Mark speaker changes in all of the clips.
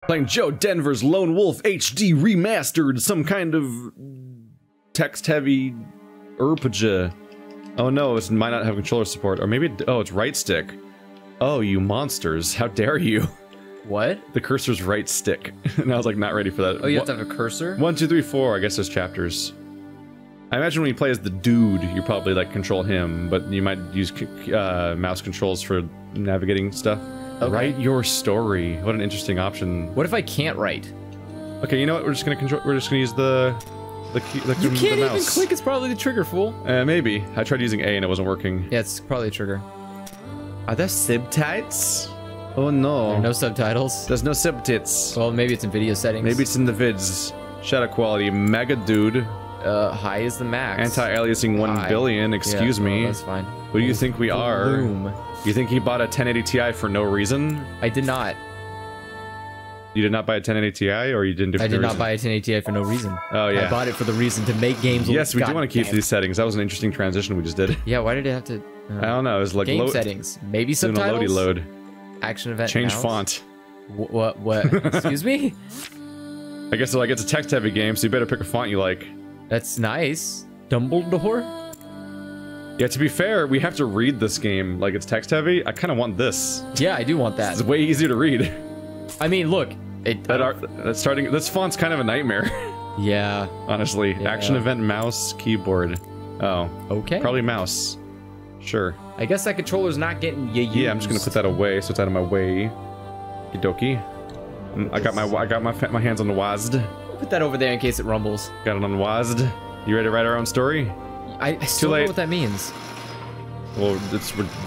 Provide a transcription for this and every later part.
Speaker 1: Playing Joe Denver's Lone Wolf HD Remastered, some kind of text-heavy RPG. Oh no, it might not have controller support, or maybe oh, it's right stick. Oh, you monsters! How dare you?
Speaker 2: What?
Speaker 1: The cursor's right stick, and I was like not ready for that.
Speaker 2: Oh, you have to have a cursor?
Speaker 1: 1, 2, 3, 4. I guess there's chapters. I imagine when you play as the dude, you probably like control him, but you might use mouse controls for navigating stuff. Okay. Write your story. What an interesting option.
Speaker 2: What if I can't write?
Speaker 1: Okay, you know what? We're just gonna use the
Speaker 2: You can't even click. It's probably the trigger, fool.
Speaker 1: Maybe. I tried using A and it wasn't working.
Speaker 2: Yeah, it's probably a trigger.
Speaker 1: Are there subtitles? Oh no.
Speaker 2: There are no subtitles.
Speaker 1: There's no subtitles.
Speaker 2: Well, maybe it's in video settings.
Speaker 1: Maybe it's in the vids. Shadow quality, mega dude.
Speaker 2: High is the max.
Speaker 1: Anti-aliasing 1 billion. Excuse me.
Speaker 2: Well, that's fine.
Speaker 1: Who do you think we are?
Speaker 2: Boom.
Speaker 1: You think he bought a 1080 Ti for no reason?
Speaker 2: I did not.
Speaker 1: You did not buy a 1080 Ti, or you didn't do it for
Speaker 2: I did
Speaker 1: no
Speaker 2: not
Speaker 1: reason?
Speaker 2: buy a 1080 Ti for no reason.
Speaker 1: Oh yeah.
Speaker 2: I bought it for the reason to make games.
Speaker 1: Yes, we do want to keep these settings. That was an interesting transition we just did.
Speaker 2: Yeah, why did it have to?
Speaker 1: I don't know. It was like
Speaker 2: game settings. Maybe subtitles.
Speaker 1: Load.
Speaker 2: Action event.
Speaker 1: Change
Speaker 2: mouse?
Speaker 1: font.
Speaker 2: What? Excuse me?
Speaker 1: I guess like it's a text-heavy game, so you better pick a font you like.
Speaker 2: That's nice. Dumbledore?
Speaker 1: Yeah, to be fair, we have to read this game like it's text-heavy. I kind of want this.
Speaker 2: Yeah, I do want that.
Speaker 1: It's way easier to read.
Speaker 2: I mean, look.
Speaker 1: This font's kind of a nightmare.
Speaker 2: Yeah.
Speaker 1: Honestly. Yeah. Action event, mouse, keyboard. Oh. Okay. Probably mouse. Sure.
Speaker 2: I guess that controller's not getting used.
Speaker 1: Yeah, I'm just gonna put that away so it's out of my way. Okie dokie. I got my hands on the WASD.
Speaker 2: Put that over there in case it rumbles.
Speaker 1: Got it on WASD. You ready to write our own story?
Speaker 2: I still don't know what that means.
Speaker 1: Well,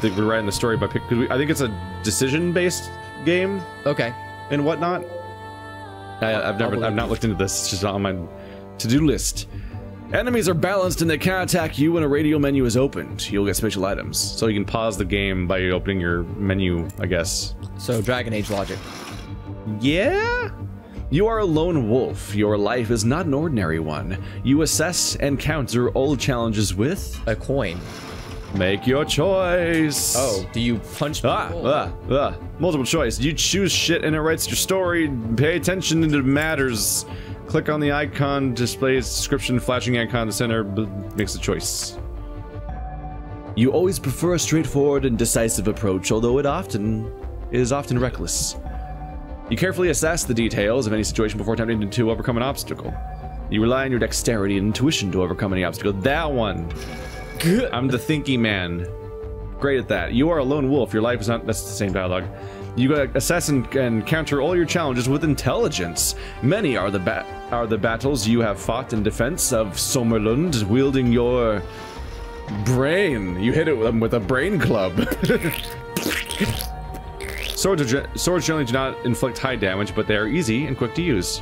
Speaker 1: we're writing the story by pick. I think it's a decision-based game.
Speaker 2: Okay.
Speaker 1: And whatnot. I've not looked into this. It's just on my to-do list. Enemies are balanced and they can't attack you when a radial menu is opened. You'll get special items. So you can pause the game by opening your menu, I guess.
Speaker 2: So Dragon Age logic.
Speaker 1: Yeah? You are a lone wolf. Your life is not an ordinary one. You assess and counter all challenges with
Speaker 2: a coin.
Speaker 1: Make your choice.
Speaker 2: Oh, do you punch people?
Speaker 1: Multiple choice. You choose shit and it writes your story. Pay attention to matters. Click on the icon, displays description, flashing icon in the center, makes a choice. You always prefer a straightforward and decisive approach, although it is often reckless. You carefully assess the details of any situation before attempting to overcome an obstacle. You rely on your dexterity and intuition to overcome any obstacle. That one. I'm the thinky man. Great at that. You are a lone wolf. Your life is not... That's the same dialogue. You gotta assess and counter all your challenges with intelligence. Many are the battles you have fought in defense of Sommerlund, wielding your brain. You hit it with a brain club. Swords generally do not inflict high damage, but they are easy and quick to use.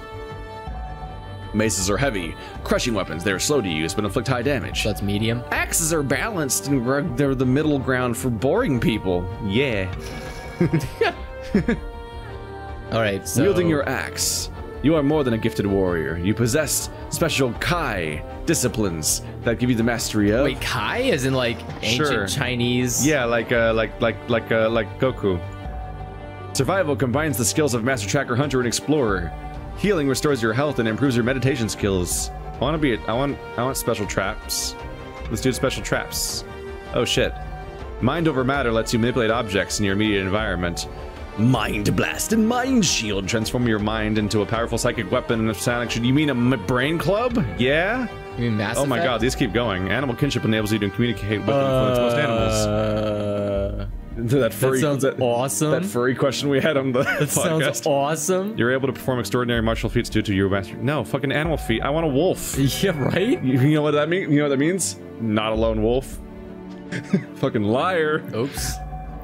Speaker 1: Maces are heavy, crushing weapons. They're slow to use, but inflict high damage.
Speaker 2: So that's medium.
Speaker 1: Axes are balanced, and they're the middle ground for boring people. Yeah.
Speaker 2: Alright, so...
Speaker 1: Wielding your axe. You are more than a gifted warrior. You possess special Kai disciplines that give you the mastery of...
Speaker 2: Wait, Kai? As in, like, ancient Chinese?
Speaker 1: Yeah, like Goku. Survival combines the skills of Master Tracker, Hunter, and Explorer. Healing restores your health and improves your meditation skills. I want special traps. Let's do special traps. Oh shit. Mind over matter lets you manipulate objects in your immediate environment. Mind Blast and Mind Shield transform your mind into a powerful psychic weapon and sonic. You mean a brain club? Yeah?
Speaker 2: You mean Mass
Speaker 1: Oh my
Speaker 2: Effect?
Speaker 1: god, these keep going. Animal kinship enables you to communicate with and influence most animals. That
Speaker 2: sounds awesome.
Speaker 1: That furry question we had on the
Speaker 2: That
Speaker 1: podcast.
Speaker 2: sounds awesome.
Speaker 1: You're able to perform extraordinary martial feats due to your master. No, fucking animal feat. I want a wolf.
Speaker 2: Yeah, right?
Speaker 1: You know what that means? You know what that means? Not a lone wolf. Fucking liar.
Speaker 2: Oops.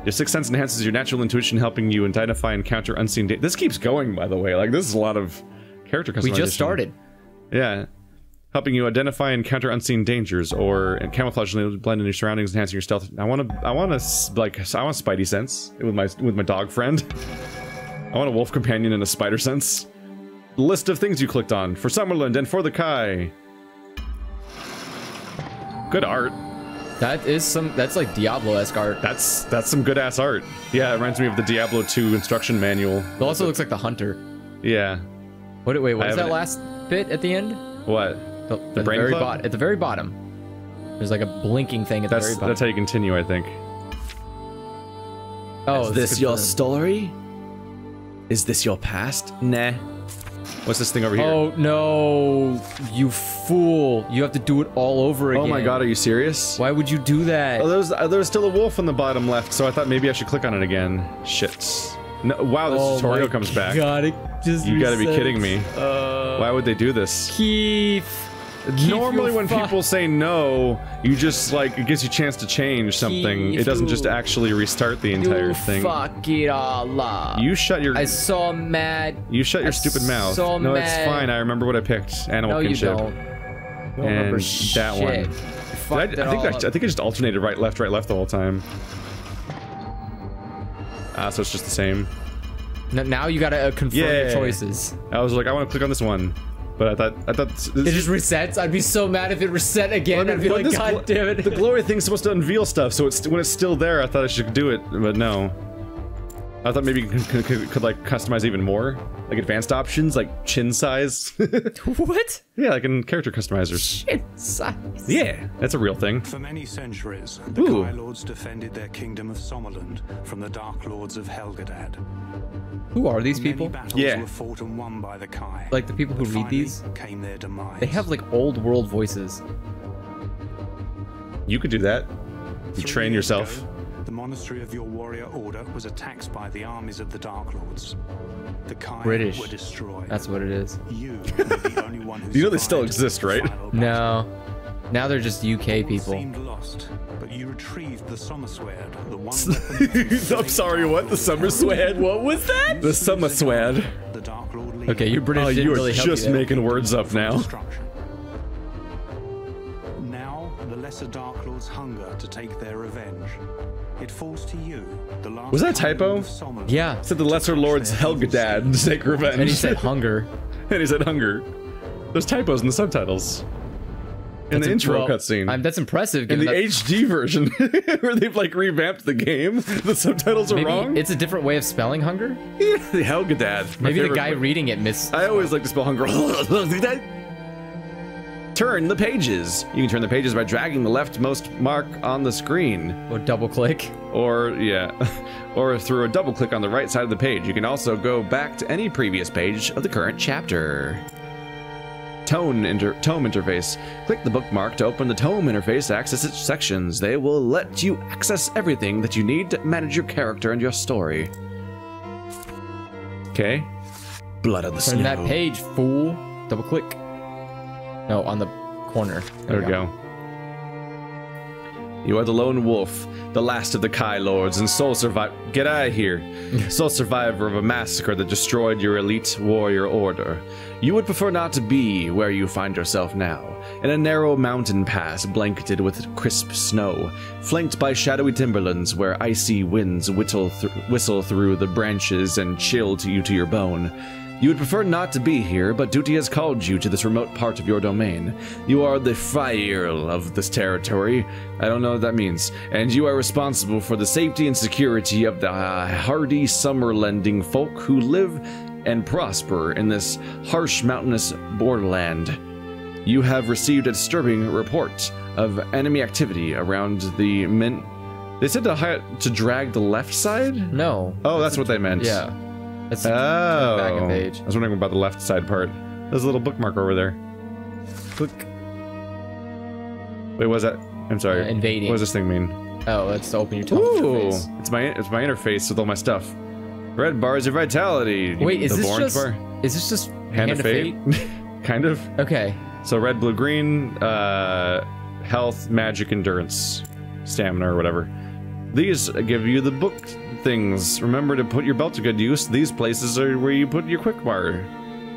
Speaker 1: Your sixth sense enhances your natural intuition, helping you identify and counter unseen dangers. This keeps going, by the way. Like, this is a lot of character customization.
Speaker 2: We just started.
Speaker 1: Yeah. Helping you identify and counter unseen dangers, or camouflage and blend in your surroundings, enhancing your stealth. I want Spidey sense with my dog friend. I want a wolf companion and a spider sense. List of things you clicked on for Sommerlund and for the Kai. Good art.
Speaker 2: That's like Diablo-esque art.
Speaker 1: That's some good ass art. Yeah, it reminds me of the Diablo 2 instruction manual.
Speaker 2: It also looks like the Hunter.
Speaker 1: Yeah.
Speaker 2: Wait, what is that last bit at the end?
Speaker 1: What?
Speaker 2: The
Speaker 1: brain
Speaker 2: very
Speaker 1: club?
Speaker 2: at the very bottom. There's like a blinking thing at the very bottom.
Speaker 1: That's how you continue, I think.
Speaker 2: Oh,
Speaker 1: is this your story? Is this your past? Nah. What's this thing over here?
Speaker 2: Oh no, you fool! You have to do it all over again.
Speaker 1: Oh my god, are you serious?
Speaker 2: Why would you do that?
Speaker 1: Oh, there was still a wolf on the bottom left, so I thought maybe I should click on it again. Shit. No, wow, this tutorial comes back.
Speaker 2: God, it just
Speaker 1: you gotta be kidding me. Why would they do this?
Speaker 2: Keith.
Speaker 1: Normally when people say no, you just like, it gives you a chance to change something. It doesn't just actually restart the entire thing.
Speaker 2: Fuck it all up.
Speaker 1: You shut your...
Speaker 2: I so mad.
Speaker 1: You shut your stupid mouth. No, it's fine. I remember what I picked. Animal kinship.
Speaker 2: No, you don't.
Speaker 1: And that one. I think I just alternated right, left the whole time. Ah, so it's just the same.
Speaker 2: Now you gotta confirm your choices.
Speaker 1: I was like, I want to click on this one. But I thought
Speaker 2: it just resets. I'd be so mad if it reset again. Well, I'd be like, God damn it!
Speaker 1: The glory thing's supposed to unveil stuff, so when it's still there, I thought I should do it, but no. I thought maybe you could like customize even more, like advanced options, like chin size.
Speaker 2: What?
Speaker 1: Yeah, like in character customizers.
Speaker 2: Chin size.
Speaker 1: Yeah, that's a real thing.
Speaker 3: For many centuries, the Kai Lords defended their kingdom of Sommerlund from the Dark Lords of Helgadad.
Speaker 2: Who are these people?
Speaker 3: Were fought and won by the Kai.
Speaker 2: Like the people who read these?
Speaker 3: Came their demise.
Speaker 2: They have like old world voices.
Speaker 1: You could do that. You train yourself.
Speaker 3: The monastery of your warrior order was attacked by the armies of the Dark Lords. The Kai
Speaker 2: British.
Speaker 3: were destroyed.
Speaker 2: That's what it is.
Speaker 3: You were the only one who
Speaker 1: you know they still exist, right?
Speaker 2: No. Now they're just UK people.
Speaker 3: Seemed lost, but you retrieved the Sommersword, the one
Speaker 1: I'm sorry, what? The Sommersword?
Speaker 2: What was that?
Speaker 1: The Sommersword.
Speaker 3: The Dark Lord leader.
Speaker 2: Okay, you're British.
Speaker 1: You are
Speaker 2: really
Speaker 1: just making words up now.
Speaker 3: Now, the lesser Dark Lords hunger to take their revenge. It falls to you, the last.
Speaker 1: Was that a typo?
Speaker 2: Yeah.
Speaker 1: It said the lesser lords Helgadad to take revenge.
Speaker 2: And he said hunger.
Speaker 1: And he said hunger. There's typos in the subtitles. In the intro cutscene.
Speaker 2: That's impressive.
Speaker 1: In the HD version, where they've like revamped the game, the subtitles are wrong.
Speaker 2: It's a different way of spelling hunger.
Speaker 1: Yeah, the Helgadad.
Speaker 2: Maybe the guy reading it missed.
Speaker 1: I always like to spell hunger. Turn the pages. You can turn the pages by dragging the leftmost mark on the screen.
Speaker 2: Or double click.
Speaker 1: Or, yeah. Or through a double click on the right side of the page. You can also go back to any previous page of the current chapter. Tome interface. Click the bookmark to open the tome interface, access its sections. They will let you access everything that you need to manage your character and your story. Okay. Blood of the Snow.
Speaker 2: Turn that page, fool. Double click. No, on the corner.
Speaker 1: There we go. You are the lone wolf, the last of the Kai Lords, and sole survivor. Get out of here. Sole survivor of a massacre that destroyed your elite warrior order. You would prefer not to be where you find yourself now, in a narrow mountain pass blanketed with crisp snow, flanked by shadowy timberlands where icy winds whistle through the branches and chill you to your bone. You would prefer not to be here, but duty has called you to this remote part of your domain. You are the Friarl of this territory. I don't know what that means. And you are responsible for the safety and security of the hardy Sommerlending folk who live and prosper in this harsh mountainous borderland. You have received a disturbing report of enemy activity around the They said to drag the left side?
Speaker 2: No.
Speaker 1: Oh, that's what they meant.
Speaker 2: Yeah. Let's
Speaker 1: back
Speaker 2: a page.
Speaker 1: I was wondering about the left side part. There's a little bookmark over there. Click. Wait, what was that? I'm sorry.
Speaker 2: Invading.
Speaker 1: What does this thing mean?
Speaker 2: Oh, that's to open your tome interface.
Speaker 1: It's my interface with all my stuff. Red bars of vitality.
Speaker 2: Wait, is this just
Speaker 1: Hand of Fate? Kind of.
Speaker 2: Okay.
Speaker 1: So red, blue, green, health, magic, endurance, stamina, or whatever. These give you the book things. Remember to put your belt to good use. These places are where you put your quick bar.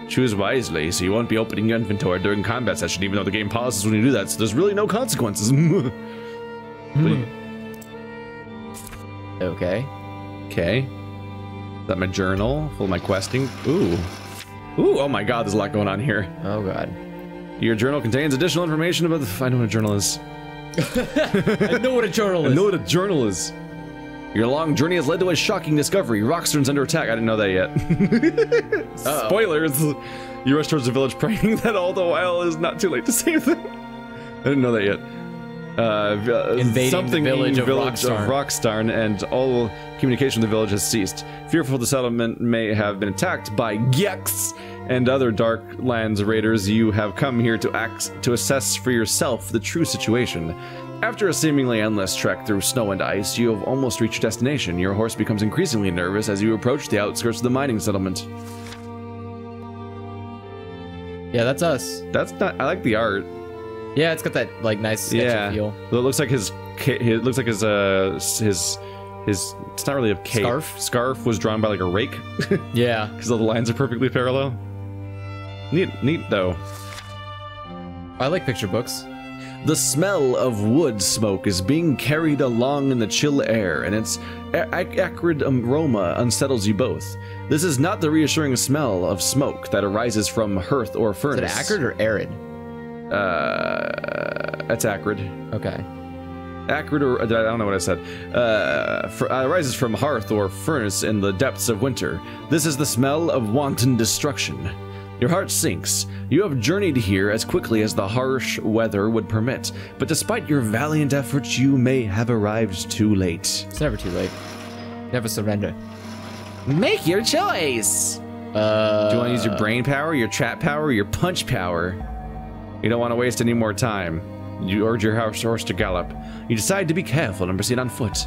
Speaker 1: Choose wisely, so you won't be opening your inventory during combat session, even though the game pauses when you do that, so there's really no consequences.
Speaker 2: Okay.
Speaker 1: Okay. Is that my journal? Full of my questing? Ooh. Ooh, oh my god, there's a lot going on here.
Speaker 2: Oh god.
Speaker 1: Your journal contains additional information about the... I know what a journal is.
Speaker 2: I know what a journal is.
Speaker 1: I know what a journal is. Your long journey has led to a shocking discovery. Rockstarn's under attack. I didn't know that yet. Spoilers. You rush towards the village praying that all the while is not too late to save them. I didn't know that yet.
Speaker 2: Invading the village of
Speaker 1: Rockstarn, and all communication with the village has ceased. Fearful the settlement may have been attacked by Geks and other Dark Lands raiders, you have come here to assess for yourself the true situation. After a seemingly endless trek through snow and ice, you have almost reached your destination. Your horse becomes increasingly nervous as you approach the outskirts of the mining settlement.
Speaker 2: Yeah, that's us.
Speaker 1: That's not. I like the art.
Speaker 2: Yeah, it's got that like nice sketchy feel.
Speaker 1: It looks like his. It looks like his. It's not really a cape. Scarf was drawn by like a rake.
Speaker 2: Yeah,
Speaker 1: because all the lines are perfectly parallel. Neat though.
Speaker 2: I like picture books.
Speaker 1: The smell of wood smoke is being carried along in the chill air, and its acrid aroma unsettles you both. This is not the reassuring smell of smoke that arises from hearth or furnace.
Speaker 2: Is it acrid or arid?
Speaker 1: That's acrid.
Speaker 2: Okay.
Speaker 1: Acrid or I don't know what I said. Arises from hearth or furnace in the depths of winter. This is the smell of wanton destruction. Your heart sinks. You have journeyed here as quickly as the harsh weather would permit, but despite your valiant efforts, you may have arrived too late.
Speaker 2: It's never too late. Never surrender.
Speaker 1: Make your choice! Do you want to use your brain power, your trap power, or your punch power? You don't want to waste any more time. You urge your horse to gallop. You decide to be careful and proceed on foot.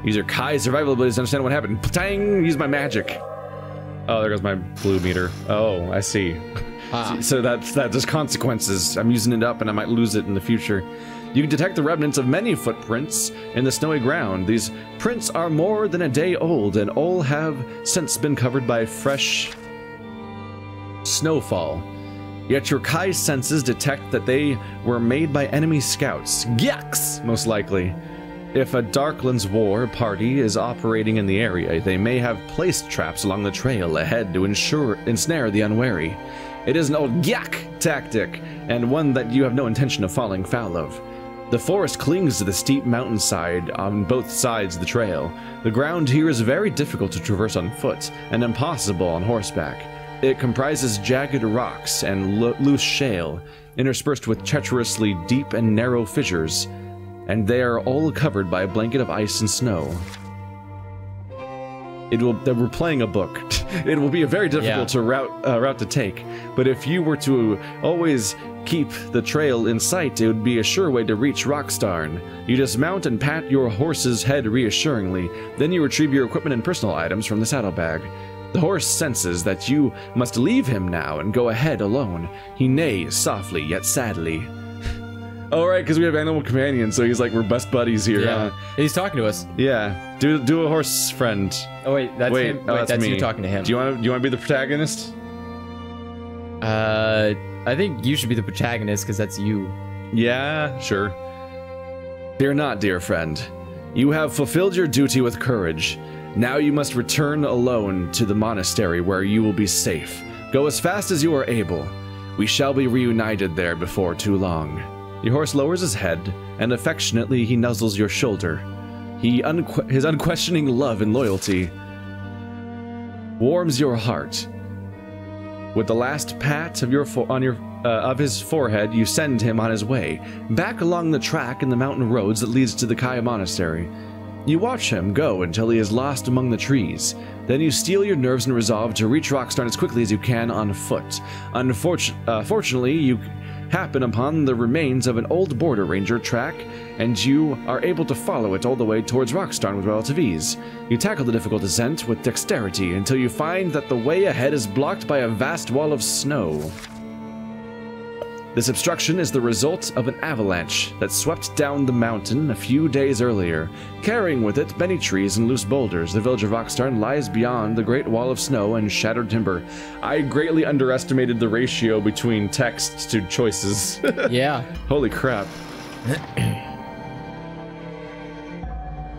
Speaker 1: Use your Kai survival abilities to understand what happened. Tang! Use my magic. Oh, there goes my blue meter. Oh, I see. So that's just consequences. I'm using it up and I might lose it in the future. You can detect the remnants of many footprints in the snowy ground. These prints are more than a day old and all have since been covered by fresh snowfall. Yet your Kai senses detect that they were made by enemy scouts. Geks, most likely. If a Darklands war party is operating in the area, they may have placed traps along the trail ahead to ensnare the unwary. It is an old Gyak tactic, and one that you have no intention of falling foul of. The forest clings to the steep mountainside on both sides of the trail. The ground here is very difficult to traverse on foot, and impossible on horseback. It comprises jagged rocks and loose shale, interspersed with treacherously deep and narrow fissures, and they are all covered by a blanket of ice and snow. We're playing a book. It will be a very difficult route to take, but if you were to always keep the trail in sight, it would be a sure way to reach Rockstarn. You dismount and pat your horse's head reassuringly, then you retrieve your equipment and personal items from the saddlebag. The horse senses that you must leave him now and go ahead alone. He neighs softly yet sadly. All right, because we have animal companions, so he's like, we're best buddies here.
Speaker 2: Yeah, he's talking to us.
Speaker 1: Yeah, do a horse friend.
Speaker 2: Oh wait, that's him.
Speaker 1: Oh,
Speaker 2: wait, that's
Speaker 1: me.
Speaker 2: you talking to him.
Speaker 1: Do you want to be the protagonist?
Speaker 2: I think you should be the protagonist because that's you.
Speaker 1: Yeah, sure. Fear not, dear friend. You have fulfilled your duty with courage. Now you must return alone to the monastery where you will be safe. Go as fast as you are able. We shall be reunited there before too long. Your horse lowers his head, and affectionately he nuzzles your shoulder. His unquestioning love and loyalty warms your heart. With the last pat of his forehead, you send him on his way, back along the track in the mountain roads that leads to the Kaya Monastery. You watch him go until he is lost among the trees. Then you steel your nerves and resolve to reach Rockstarn as quickly as you can on foot. Fortunately, you happen upon the remains of an old border ranger track, and you are able to follow it all the way towards Rockstarn with relative ease. You tackle the difficult descent with dexterity until you find that the way ahead is blocked by a vast wall of snow. This obstruction is the result of an avalanche that swept down the mountain a few days earlier, carrying with it many trees and loose boulders. The village of Rockstarn lies beyond the great wall of snow and shattered timber. I greatly underestimated the ratio between text to choices.
Speaker 2: Yeah.
Speaker 1: Holy crap.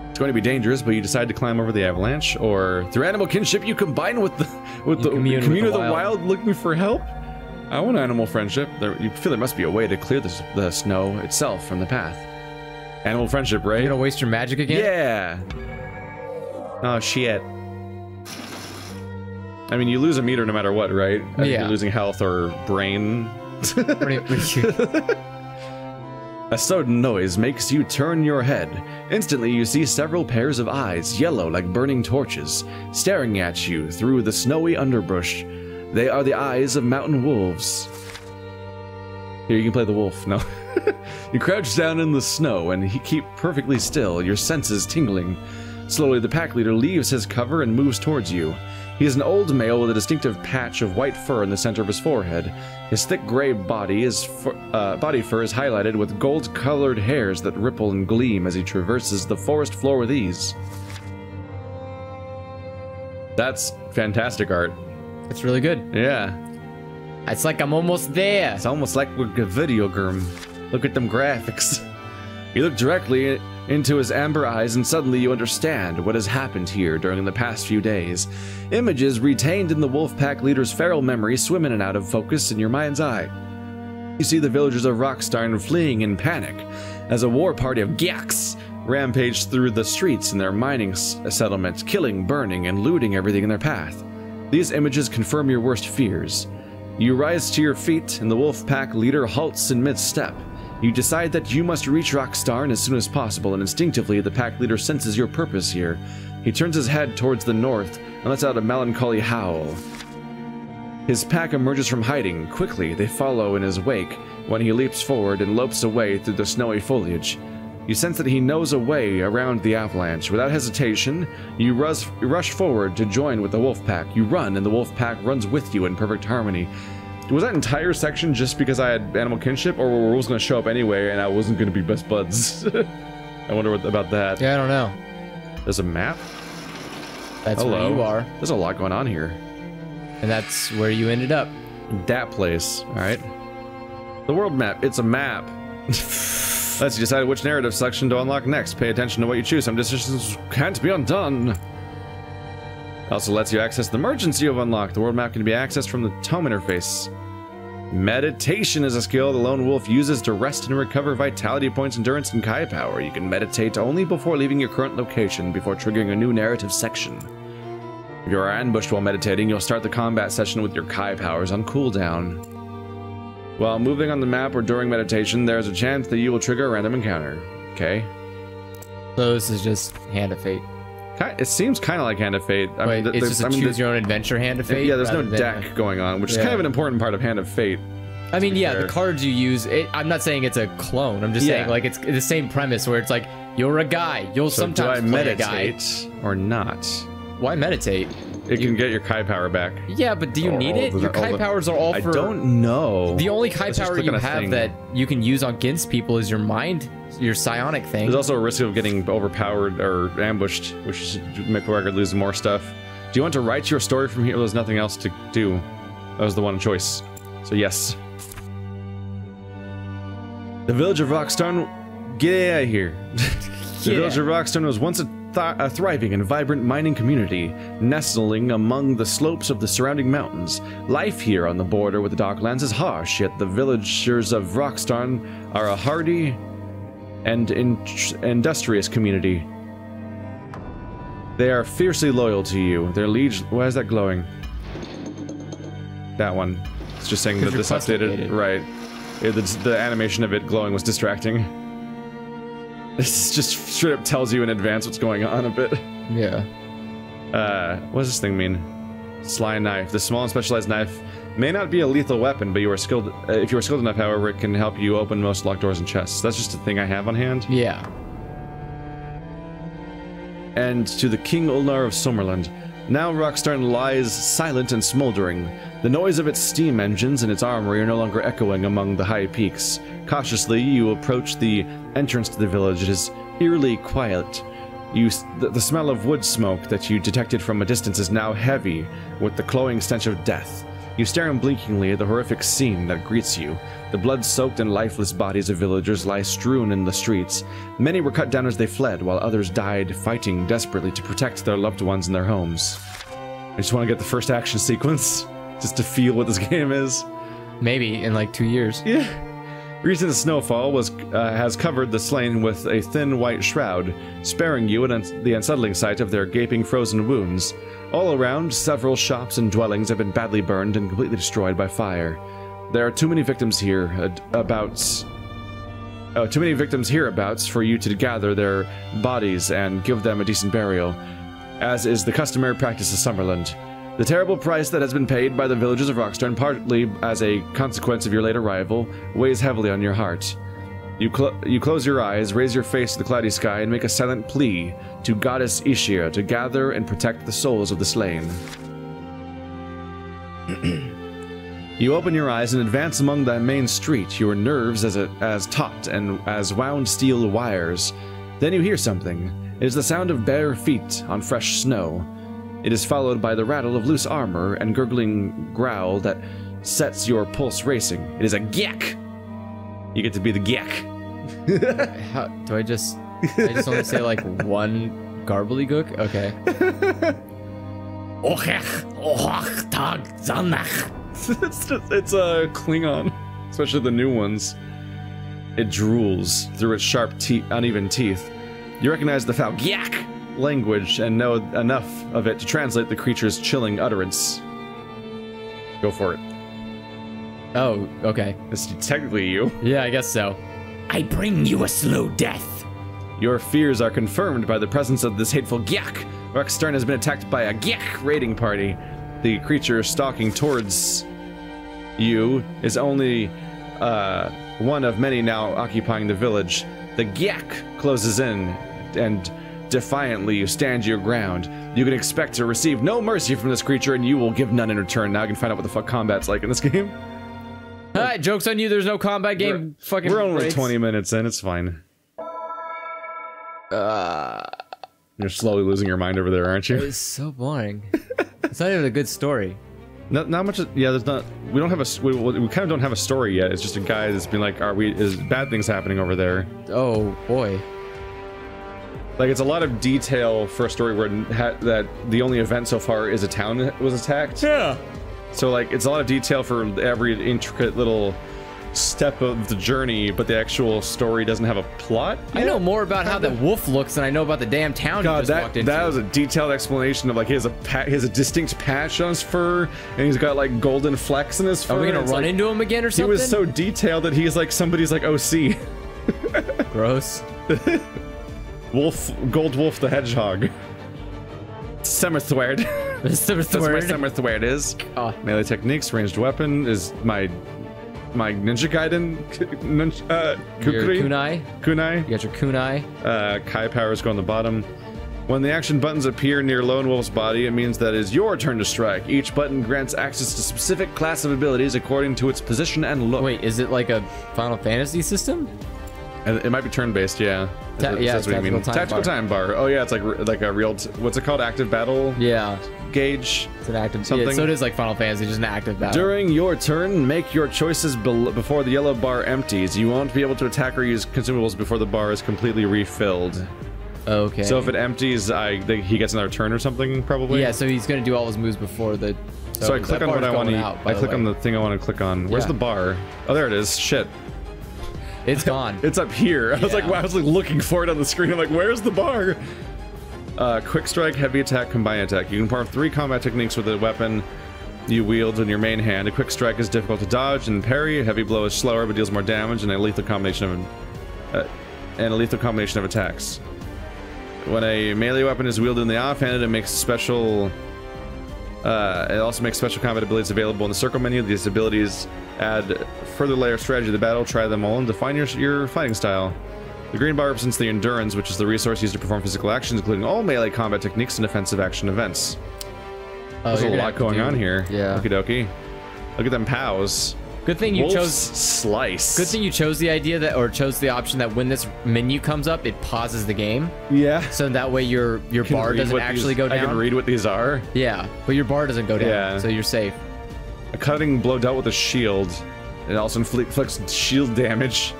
Speaker 1: It's going to be dangerous, but you decide to climb over the avalanche, or through animal kinship you combine with the commune of the wild looking for help? I want animal friendship. You feel there must be a way to clear the snow itself from the path. Animal friendship, right?
Speaker 2: You gonna waste your magic again?
Speaker 1: Yeah. Oh, shit. I mean, you lose a meter no matter what, right? I think you're losing health or brain. A sudden noise makes you turn your head. Instantly, you see several pairs of eyes, yellow like burning torches, staring at you through the snowy underbrush. They are the eyes of mountain wolves. Here, you can play the wolf. No. You crouch down in the snow and keep perfectly still, your senses tingling. Slowly, the pack leader leaves his cover and moves towards you. He is an old male with a distinctive patch of white fur in the center of his forehead. His thick gray body fur is highlighted with gold-colored hairs that ripple and gleam as he traverses the forest floor with ease. That's fantastic art.
Speaker 2: It's really good.
Speaker 1: Yeah.
Speaker 2: It's like I'm almost there.
Speaker 1: It's almost like we're a video game. Look at them graphics. You look directly into his amber eyes and suddenly you understand what has happened here during the past few days. Images retained in the wolf pack leader's feral memory swim in and out of focus in your mind's eye. You see the villagers of Rockstarn fleeing in panic as a war party of Gyaks rampaged through the streets in their mining settlement, killing, burning, and looting everything in their path. These images confirm your worst fears. You rise to your feet and the wolf pack leader halts in mid-step. You decide that you must reach Rockstarn as soon as possible, and instinctively the pack leader senses your purpose here. He turns his head towards the north and lets out a melancholy howl. His pack emerges from hiding. Quickly, they follow in his wake when he leaps forward and lopes away through the snowy foliage. You sense that he knows a way around the avalanche. Without hesitation, you rush forward to join with the wolf pack. You run, and the wolf pack runs with you in perfect harmony. Was that entire section just because I had animal kinship, or were rules going to show up anyway and I wasn't going to be best buds? I wonder about that.
Speaker 2: Yeah, I don't know.
Speaker 1: There's a map?
Speaker 2: That's where you are.
Speaker 1: There's a lot going on here.
Speaker 2: And that's where you ended up.
Speaker 1: That place, alright. The world map, it's a map. Let's decide which narrative section to unlock next. Pay attention to what you choose. Some decisions can't be undone. Also lets you access the emergency you've unlocked. The world map can be accessed from the tome interface. Meditation is a skill the lone wolf uses to rest and recover vitality points, endurance, and kai power. You can meditate only before leaving your current location before triggering a new narrative section. If you are ambushed while meditating, you'll start the combat session with your kai powers on cooldown. While moving on the map or during meditation, there is a chance that you will trigger a random encounter. Okay.
Speaker 2: So this is just Hand of Fate.
Speaker 1: It seems kind of like Hand of Fate.
Speaker 2: It's just a choose your own adventure Hand of Fate?
Speaker 1: Yeah, there's no deck going on, which is kind of an important part of Hand of Fate.
Speaker 2: I mean, yeah, the cards you use, I'm not saying it's a clone. I'm just saying, like, it's the same premise where it's like, you're a guy. You'll sometimes play a guy.
Speaker 1: Do I meditate or not?
Speaker 2: Why meditate?
Speaker 1: It can get your kai power back.
Speaker 2: Yeah, but do you need it? Your kai powers are all for...
Speaker 1: I don't know.
Speaker 2: The only kai power you have that you can use against people is your mind, your psionic thing.
Speaker 1: There's also a risk of getting overpowered or ambushed, which make the record lose more stuff. Do you want to write your story from here? There's nothing else to do. That was the one choice. So yes. The village of Rockstarn... Get out of here. The village of Rockstarn was once a thriving and vibrant mining community, nestling among the slopes of the surrounding mountains. Life here on the border with the Darklands is harsh, yet the villagers of Rockstarn are a hardy and industrious community. They are fiercely loyal to you. Their liege... Why is that glowing? That one. It's just saying that this updated... Right. The animation of it glowing was distracting. This just straight up tells you in advance what's going on a bit.
Speaker 2: Yeah.
Speaker 1: What does this thing mean? Sly knife. This small and specialized knife may not be a lethal weapon, but you are skilled. If you are skilled enough, however, it can help you open most locked doors and chests. That's just a thing I have on hand.
Speaker 2: Yeah.
Speaker 1: And to the King Ulnar of Sommerlund. Now Rockstarn lies silent and smoldering. The noise of its steam engines and its armory are no longer echoing among the high peaks. Cautiously, you approach the entrance to the village. It is eerily quiet. The smell of wood smoke that you detected from a distance is now heavy with the cloying stench of death. You stare unblinkingly at the horrific scene that greets you. The blood-soaked and lifeless bodies of villagers lie strewn in the streets. Many were cut down as they fled, while others died fighting desperately to protect their loved ones in their homes. I just want to get the first action sequence, just to feel what this game is.
Speaker 2: Maybe in like 2 years.
Speaker 1: Yeah. Recent snowfall has covered the slain with a thin white shroud, sparing you the unsettling sight of their gaping frozen wounds. All around, several shops and dwellings have been badly burned and completely destroyed by fire. There are too many victims hereabouts for you to gather their bodies and give them a decent burial, as is the customary practice of Sommerlund. The terrible price that has been paid by the villagers of Rockstarn, partly as a consequence of your late arrival, weighs heavily on your heart. You close your eyes, raise your face to the cloudy sky, and make a silent plea to Goddess Ishir to gather and protect the souls of the slain. You open your eyes and advance along the main street, your nerves as taut and as wound steel wires. Then you hear something. It is the sound of bare feet on fresh snow. It is followed by the rattle of loose armor and gurgling growl that sets your pulse racing. It is a gyek! You get to be the gyek.
Speaker 2: Do I just only say like one garbledygook? Okay.
Speaker 1: It's a Klingon, especially the new ones. It drools through its sharp, uneven teeth. You recognize the foul gyak language and know enough of it to translate the creature's chilling utterance. Go for it.
Speaker 2: Oh, okay.
Speaker 1: It's technically you.
Speaker 2: Yeah, I guess so. I bring you a slow death.
Speaker 1: Your fears are confirmed by the presence of this hateful gyak. Rockstarn has been attacked by a gyak raiding party. The creature stalking towards you is only one of many now occupying the village. The gyak closes in, and defiantly you stand your ground. You can expect to receive no mercy from this creature, and you will give none in return. Now I can find out what the fuck combat's like in this game.
Speaker 2: Alright, joke's on you, there's no combat game.
Speaker 1: We're only 20 minutes in, it's fine. You're slowly losing your mind over there, aren't you?
Speaker 2: It's so boring. It's not even a good story.
Speaker 1: Not much. Yeah, there's not. We don't have a. We kind of don't have a story yet. It's just a guy that's been like, is bad things happening over there?
Speaker 2: Oh boy.
Speaker 1: Like, it's a lot of detail for a story where that the only event so far is a town that was attacked.
Speaker 2: Yeah.
Speaker 1: So like, it's a lot of detail for every intricate little step of the journey, but the actual story doesn't have a plot yet?
Speaker 2: I know more about how the wolf looks than I know about the damn town you just walked into.
Speaker 1: That was a detailed explanation of like he has a distinct patch on his fur, and he's got like golden flecks in his fur.
Speaker 2: Are we gonna run into him again or something?
Speaker 1: He was so detailed that he's like somebody's like OC.
Speaker 2: Gross.
Speaker 1: Gold Wolf the Hedgehog. Summerthward. That's where Summerthward is. Oh. Melee techniques, ranged weapon is my Ninja Gaiden kunai.
Speaker 2: You got your kunai.
Speaker 1: Kai powers go on the bottom. When the action buttons appear near Lone Wolf's body, it means that it is your turn to strike. Each button grants access to specific class of abilities according to its position and look.
Speaker 2: Wait, is it like a Final Fantasy system?
Speaker 1: It might be turn-based, yeah.
Speaker 2: That's what you mean.
Speaker 1: Tactical time bar. Oh yeah, it's like a real. What's it called? Active battle.
Speaker 2: Yeah.
Speaker 1: Gauge.
Speaker 2: It's an active. Something. Yeah, so it is like Final Fantasy, just an active battle.
Speaker 1: During your turn, make your choices before the yellow bar empties. You won't be able to attack or use consumables before the bar is completely refilled.
Speaker 2: Okay.
Speaker 1: So if it empties, he gets another turn or something, probably.
Speaker 2: Yeah. So he's gonna do all his moves before the.
Speaker 1: So I click on what I want to. I click on the thing I want to click on. Where's the bar? Oh, there it is. Shit.
Speaker 2: It's gone.
Speaker 1: It's up here. I was like, wow, I was like looking for it on the screen. I'm like, where's the bar? Quick strike, heavy attack, combined attack. You can perform 3 combat techniques with the weapon you wield in your main hand. A quick strike is difficult to dodge and parry. A heavy blow is slower but deals more damage, and a lethal combination of attacks. When a melee weapon is wielded in the offhand, it makes special. It also makes special combat abilities available in the circle menu. These abilities add further layer of strategy to the battle. Try them all and define your fighting style. The green bar represents the endurance, which is the resource used to perform physical actions, including all melee combat techniques and offensive action events. There's a lot going on here.
Speaker 2: Yeah.
Speaker 1: Okie dokie. Look at them pows.
Speaker 2: Good thing you chose
Speaker 1: slice.
Speaker 2: Good thing you chose the idea that, or chose the option that when this menu comes up, it pauses the game.
Speaker 1: Yeah.
Speaker 2: So that way your bar doesn't actually go down.
Speaker 1: I can read what these are.
Speaker 2: Yeah, but your bar doesn't go down.
Speaker 1: Yeah.
Speaker 2: So you're safe.
Speaker 1: A cutting blow dealt with a shield. It also inflicts shield damage.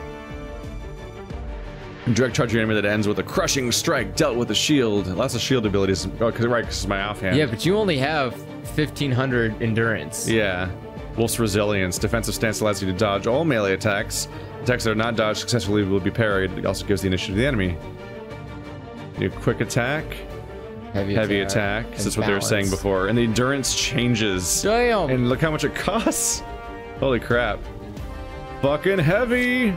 Speaker 1: Direct charge your enemy that ends with a crushing strike dealt with a shield. Lots of shield abilities. Oh, because it's my offhand.
Speaker 2: Yeah, but you only have 1500 endurance.
Speaker 1: Yeah. Wolf's resilience. Defensive stance allows you to dodge all melee attacks. Attacks that are not dodged successfully will be parried. It also gives the initiative to the enemy. New quick attack. Heavy attack. That's what they were saying before. And the endurance changes.
Speaker 2: Damn!
Speaker 1: And look how much it costs. Holy crap. Fucking heavy!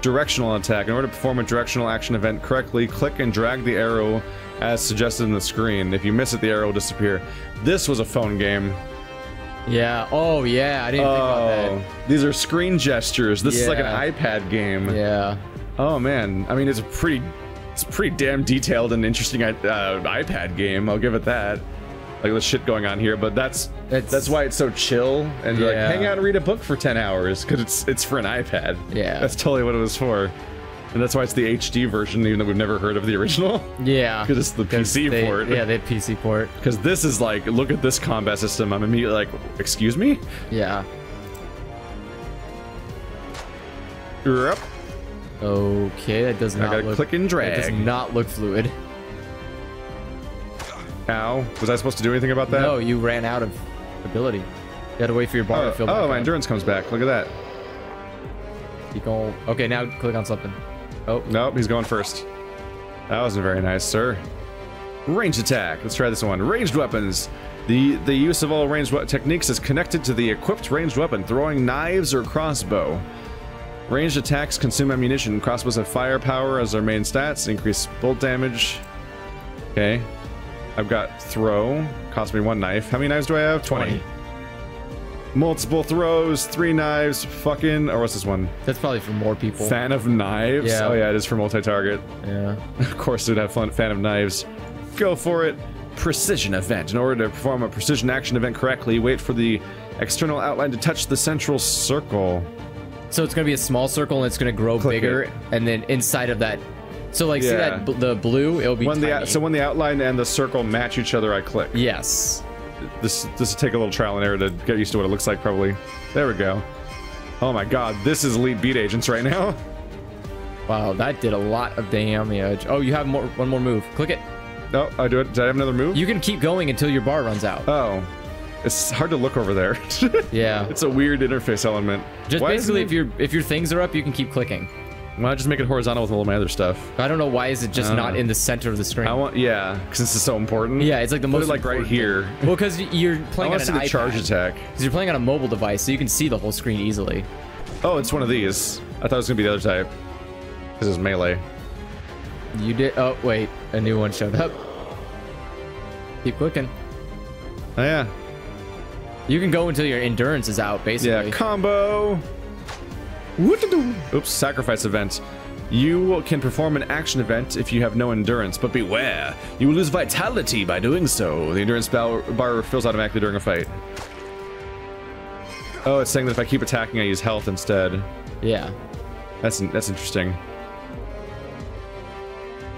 Speaker 1: Directional attack. In order to perform a directional action event correctly, click and drag the arrow as suggested in the screen. If you miss it, the arrow will disappear. This was a phone game.
Speaker 2: Yeah. Oh, yeah. I didn't think about that.
Speaker 1: These are screen gestures. This is like an iPad game.
Speaker 2: Yeah.
Speaker 1: Oh, man. I mean, it's pretty damn detailed and interesting iPad game. I'll give it that. Like, the shit going on here, but that's why it's so chill. And like, hang out and read a book for 10 hours, because it's for an iPad. Yeah. That's totally what it was for. And that's why it's the HD version, even though we've never heard of the original. Yeah. Because it's the PC port.
Speaker 2: Yeah, they PC port.
Speaker 1: Because this is like, look at this combat system. I'm immediately like, excuse me?
Speaker 2: Yeah.
Speaker 1: Yep.
Speaker 2: Okay, that does not look...
Speaker 1: click and drag.
Speaker 2: That does not look fluid.
Speaker 1: Ow. Was I supposed to do anything about that?
Speaker 2: No, you ran out of ability. You had to wait for your bar to fill back
Speaker 1: up. My
Speaker 2: up.
Speaker 1: endurance comes back. Look at that.
Speaker 2: Keep going. Okay, now click on something. Oh.
Speaker 1: Nope, he's going first. That wasn't very nice, sir. Ranged attack. Let's try this one. Ranged weapons. The use of all ranged techniques is connected to the equipped ranged weapon, throwing knives or crossbow. Ranged attacks consume ammunition. Crossbows have firepower as their main stats. Increase bolt damage. Okay. I've got throw. Cost me 1 knife. How many knives do I have? 20. Multiple throws, 3 knives, fucking... Or what's this one?
Speaker 2: That's probably for more people.
Speaker 1: Fan of knives?
Speaker 2: Yeah.
Speaker 1: Oh yeah, it is for multi-target.
Speaker 2: Yeah.
Speaker 1: Of course it would have fun. Fan of knives. Go for it. Precision event. In order to perform a precision action event correctly, wait for the external outline to touch the central circle. So
Speaker 2: it's going to be a small circle and it's going to grow bigger, and then inside of that... So like, see that the blue? It'll be tiny.
Speaker 1: So when the outline and the circle match each other, I click.
Speaker 2: Yes.
Speaker 1: This will take a little trial and error to get used to what it looks like, probably. There we go. Oh my god, this is Elite Beat Agents right now.
Speaker 2: Wow, that did a lot of damage. Oh, you have one more move. Click it.
Speaker 1: No, I do it. Did I have another move?
Speaker 2: You can keep going until your bar runs out.
Speaker 1: Oh. It's hard to look over there.
Speaker 2: Yeah.
Speaker 1: It's a weird interface element.
Speaker 2: Just basically, if your things are up, you can keep clicking.
Speaker 1: Why not just make it horizontal with all my other stuff?
Speaker 2: I don't know, why is it just not in the center of the screen?
Speaker 1: Yeah, because this is so important.
Speaker 2: Yeah, it's like the most
Speaker 1: like right here.
Speaker 2: Well, because you're playing on an iPad. I want to see the
Speaker 1: charge attack.
Speaker 2: Because you're playing on a mobile device, so you can see the whole screen easily.
Speaker 1: Oh, it's one of these. I thought it was going to be the other type. Because it's melee.
Speaker 2: You did... Oh, wait. A new one showed up. Keep clicking.
Speaker 1: Oh, yeah.
Speaker 2: You can go until your endurance is out, basically.
Speaker 1: Yeah, combo! Oops, sacrifice event. You can perform an action event if you have no endurance, but beware, you will lose vitality by doing so. The endurance bar fills automatically during a fight. Oh, it's saying that if I keep attacking, I use health instead.
Speaker 2: Yeah.
Speaker 1: That's interesting.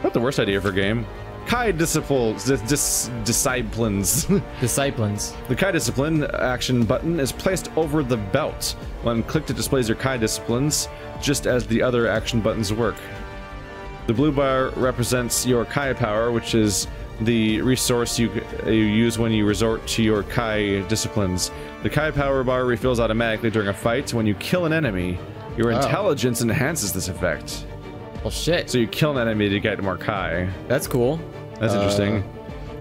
Speaker 1: Not the worst idea for a game. Kai disciplines.
Speaker 2: Disciplines.
Speaker 1: The Kai discipline action button is placed over the belt. When clicked, it displays your Kai disciplines, just as the other action buttons work. The blue bar represents your Kai power, which is the resource you use when you resort to your Kai disciplines. The Kai power bar refills automatically during a fight. When you kill an enemy, your intelligence enhances this effect.
Speaker 2: Well, shit.
Speaker 1: So you kill an enemy to get more Kai.
Speaker 2: That's cool.
Speaker 1: That's interesting.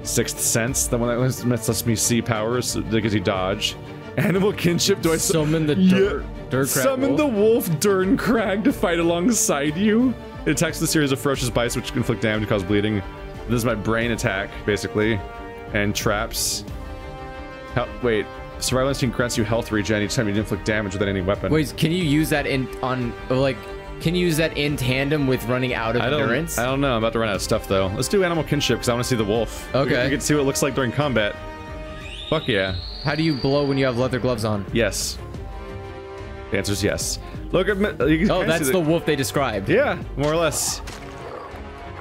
Speaker 1: Sixth Sense, the one that lets me see powers that gives you dodge. Animal kinship, do I
Speaker 2: summon the Durkrag
Speaker 1: Summon the wolf Durkrag to fight alongside you. It attacks with a series of ferocious bites which can inflict damage and cause bleeding. This is my brain attack, basically. And traps. Wait, survival instinct grants you health regen each time you inflict damage with any weapon.
Speaker 2: Wait, can you use that can you use that in tandem with running out of endurance?
Speaker 1: I don't know. I'm about to run out of stuff, though. Let's do animal kinship, because I want to see the wolf.
Speaker 2: Okay.
Speaker 1: You can see what it looks like during combat. Fuck yeah.
Speaker 2: How do you blow when you have leather gloves on?
Speaker 1: Yes. The answer's yes. Look at me.
Speaker 2: Oh, that's the wolf they described.
Speaker 1: Yeah, more or less.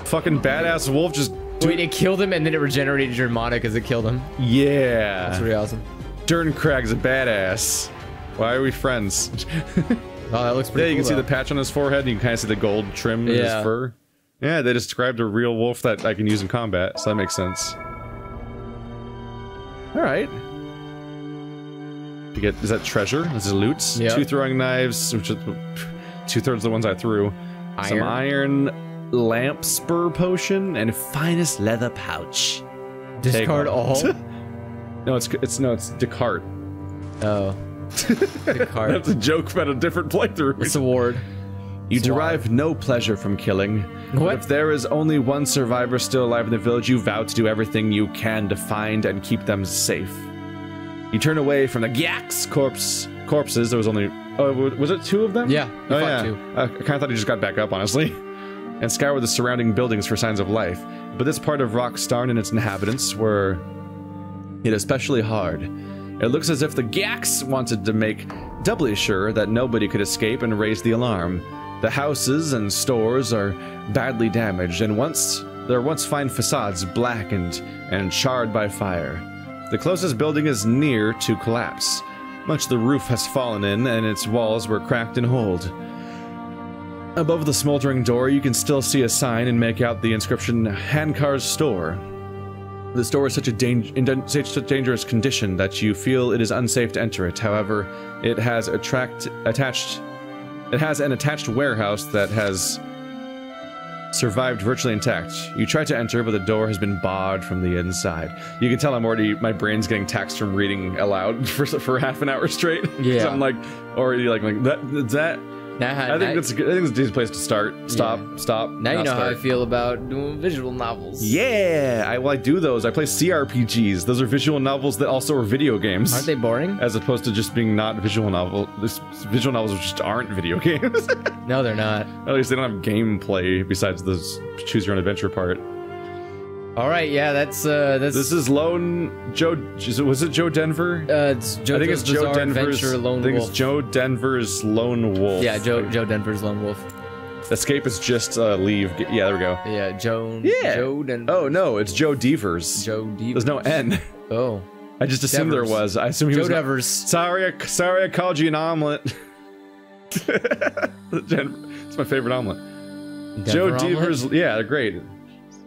Speaker 1: Fucking badass wolf just...
Speaker 2: Wait, it killed him, and then it regenerated your mana because it killed him?
Speaker 1: Yeah.
Speaker 2: That's pretty awesome.
Speaker 1: Durkrag's a badass. Why are we friends?
Speaker 2: Oh, that looks pretty cool,
Speaker 1: you can see the patch on his forehead, and you can kind of see the gold trim in his fur. Yeah, they described a real wolf that I can use in combat, so that makes sense. Alright. You get, is that treasure? This is loot.
Speaker 2: Yep.
Speaker 1: 2 throwing knives, which is 2/3 of the ones I threw. Some iron lamp spur potion and finest leather pouch.
Speaker 2: Discard all?
Speaker 1: No, it's Descartes.
Speaker 2: Oh. Discard.
Speaker 1: That's a joke about a different playthrough.
Speaker 2: It's a ward.
Speaker 1: You derive no pleasure from killing.
Speaker 2: What?
Speaker 1: If there is only one survivor still alive in the village, you vow to do everything you can to find and keep them safe. You turn away from the Gyaks corpses. There was only... Oh, was it 2 of them?
Speaker 2: Yeah, you fought 2.
Speaker 1: I kind of thought he just got back up, honestly. And scour the surrounding buildings for signs of life. But this part of Rockstarn and its inhabitants were hit especially hard. It looks as if the Gyaks wanted to make doubly sure that nobody could escape and raise the alarm. The houses and stores are badly damaged, and their once fine facades blackened and charred by fire. The closest building is near to collapse. Much of the roof has fallen in, and its walls were cracked and holed. Above the smoldering door, you can still see a sign and make out the inscription, Hankar's Store. The store is in such a dangerous condition that you feel it is unsafe to enter it. However, it has an attached warehouse that has survived virtually intact. You try to enter, but the door has been barred from the inside. You can tell my brain's getting taxed from reading aloud for half an hour straight.
Speaker 2: Yeah.
Speaker 1: So I'm like, already like that. I think it's a decent place to start. Stop.
Speaker 2: Now you know how I feel about doing visual novels.
Speaker 1: Yeah, I do those. I play CRPGs. Those are visual novels that also are video games.
Speaker 2: Aren't they boring?
Speaker 1: As opposed to just being not visual novel. Visual novels just aren't video games.
Speaker 2: No, they're not.
Speaker 1: At least they don't have gameplay besides the choose your own adventure part.
Speaker 2: All right, yeah, that's.
Speaker 1: This is Lone Joe. Was it Joe Denver?
Speaker 2: It's Joe. I think it's Joe Denver's Lone Wolf.
Speaker 1: I think it's Joe Denver's Lone Wolf.
Speaker 2: Yeah, Joe Denver's Lone Wolf.
Speaker 1: Escape is just leave. Yeah, there we go.
Speaker 2: Yeah, Joe.
Speaker 1: Yeah.
Speaker 2: Joe Denver.
Speaker 1: Oh no, it's Joe Devers.
Speaker 2: Joe Devers.
Speaker 1: There's no N.
Speaker 2: Oh.
Speaker 1: I just assumed
Speaker 2: Devers.
Speaker 1: there was. I assumed he
Speaker 2: Joe
Speaker 1: was.
Speaker 2: Devers.
Speaker 1: Sorry, I called you an omelet. It's my favorite omelet. Joe Devers. Yeah, they're great.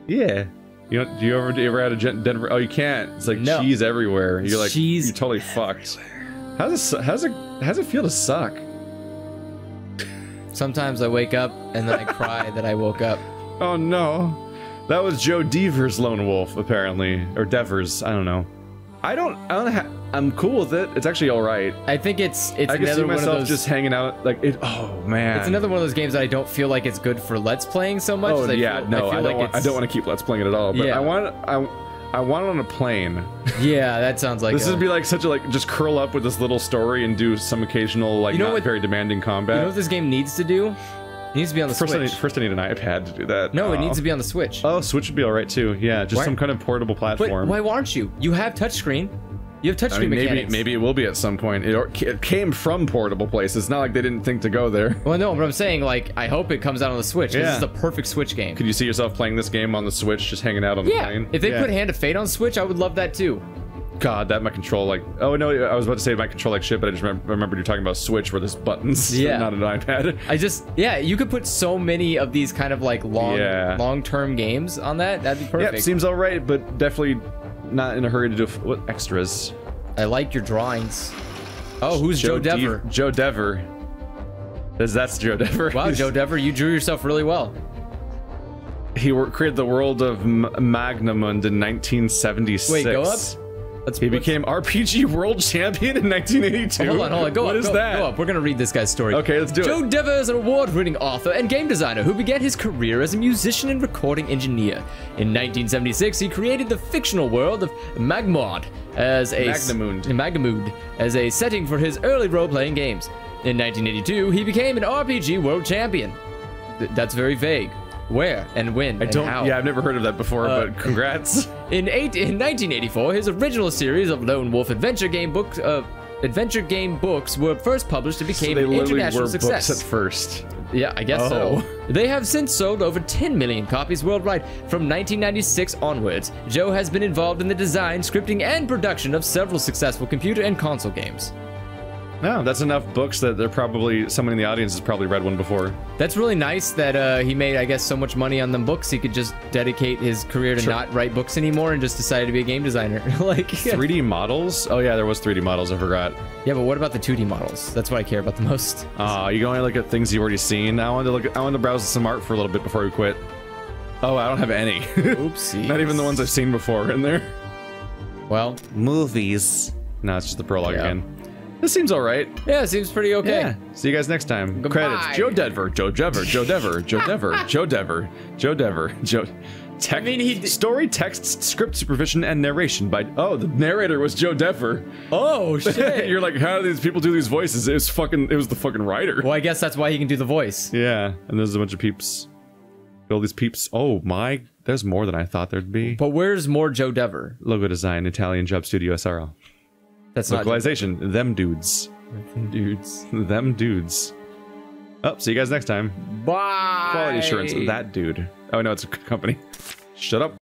Speaker 1: Yeah. Do you ever had a Denver? Oh, you can't. It's like cheese everywhere. You're like, you're totally fucked. How's it feel to suck?
Speaker 2: Sometimes I wake up and then I cry that I woke up.
Speaker 1: Oh no, that was Joe Devers' Lone Wolf apparently, or Devers. I don't know. I'm cool with it. It's actually all right.
Speaker 2: I think it's
Speaker 1: I can
Speaker 2: another
Speaker 1: see
Speaker 2: one
Speaker 1: myself
Speaker 2: of those,
Speaker 1: just hanging out like it. Oh man,
Speaker 2: it's another one of those games that I don't feel like it's good for Let's Playing so much.
Speaker 1: Oh yeah, I don't want to keep Let's Playing it at all. But
Speaker 2: yeah.
Speaker 1: I want it on a plane.
Speaker 2: Yeah, that sounds like
Speaker 1: this would be like such a just curl up with this little story and do some occasional not very demanding combat.
Speaker 2: You know what this game needs to do? It needs to be on the Switch.
Speaker 1: First I need an iPad to do that.
Speaker 2: No, it needs to be on the Switch.
Speaker 1: Oh, Switch would be alright too. Yeah, just some kind of portable platform.
Speaker 2: But why aren't you? You have touchscreen. You have touchscreen mechanics.
Speaker 1: Maybe it will be at some point. It came from portable places. It's not like they didn't think to go there.
Speaker 2: Well, no, but I'm saying, like, I hope it comes out on the Switch. Yeah. This is the perfect Switch game.
Speaker 1: Could you see yourself playing this game on the Switch, just hanging out on the plane?
Speaker 2: If they put Hand of Fate on Switch, I would love that too.
Speaker 1: God, that might control like... Oh, no, I was about to say it might control like shit, but I just remembered you talking about Switch where there's buttons, not an iPad.
Speaker 2: You could put so many of these kind of like long-term games on that. That'd be perfect.
Speaker 1: Yeah, seems all right, but definitely not in a hurry to do what extras.
Speaker 2: I like your drawings. Oh, who's Joe Dever?
Speaker 1: Joe Dever. That's Joe Dever.
Speaker 2: Wow, Joe Dever, you drew yourself really well.
Speaker 1: He created the world of Magnamund in 1976.
Speaker 2: Wait, go up?
Speaker 1: He became RPG World Champion in 1982.
Speaker 2: Hold on. Go up.
Speaker 1: What is that?
Speaker 2: Go up. We're going to read this guy's story.
Speaker 1: Okay, let's do it.
Speaker 2: Joe Dever is an award-winning author and game designer who began his career as a musician and recording engineer. In 1976, he created the fictional world of Magnamund as a setting for his early role-playing games. In 1982, he became an RPG World Champion. That's very vague. Where and when and how?
Speaker 1: Yeah, I've never heard of that before, but congrats.
Speaker 2: In 1984, his original series of Lone Wolf adventure game books were first published and became an international success.
Speaker 1: Books at first.
Speaker 2: Yeah, I guess so. They have since sold over 10 million copies worldwide. From 1996 onwards, Joe has been involved in the design, scripting, and production of several successful computer and console games.
Speaker 1: No, that's enough books that they're probably, someone in the audience has probably read one before.
Speaker 2: That's really nice that he made, I guess, so much money on them books, he could just dedicate his career to not write books anymore and just decided to be a game designer. Like
Speaker 1: 3D models? Oh yeah, there was 3D models, I forgot.
Speaker 2: Yeah, but what about the 2D models? That's what I care about the most.
Speaker 1: You going to look at things you've already seen? I wanted to browse some art for a little bit before we quit. Oh, I don't have any.
Speaker 2: Oopsie.
Speaker 1: Not even the ones I've seen before in there.
Speaker 2: Well,
Speaker 1: movies. No, it's just the prologue again. This seems alright.
Speaker 2: Yeah, it seems pretty okay.
Speaker 1: Yeah. See you guys next time.
Speaker 2: Goodbye.
Speaker 1: Credits. Joe Dever, Joe Dever, Joe Dever, Joe Dever, Joe Dever, Joe Dever, Joe...
Speaker 2: I mean,
Speaker 1: story, text, script supervision, and narration by... Oh, the narrator was Joe Dever.
Speaker 2: Oh, shit.
Speaker 1: You're like, how do these people do these voices? It was the fucking writer.
Speaker 2: Well, I guess that's why he can do the voice.
Speaker 1: Yeah, and there's a bunch of peeps. All these peeps. Oh my, there's more than I thought there'd be.
Speaker 2: But where's more Joe Dever?
Speaker 1: Logo design, Italian Job Studio SRL.
Speaker 2: That's
Speaker 1: localization, them dudes. Them dudes. Oh, see you guys next time.
Speaker 2: Bye.
Speaker 1: Quality assurance, that dude. Oh no, it's a company. Shut up.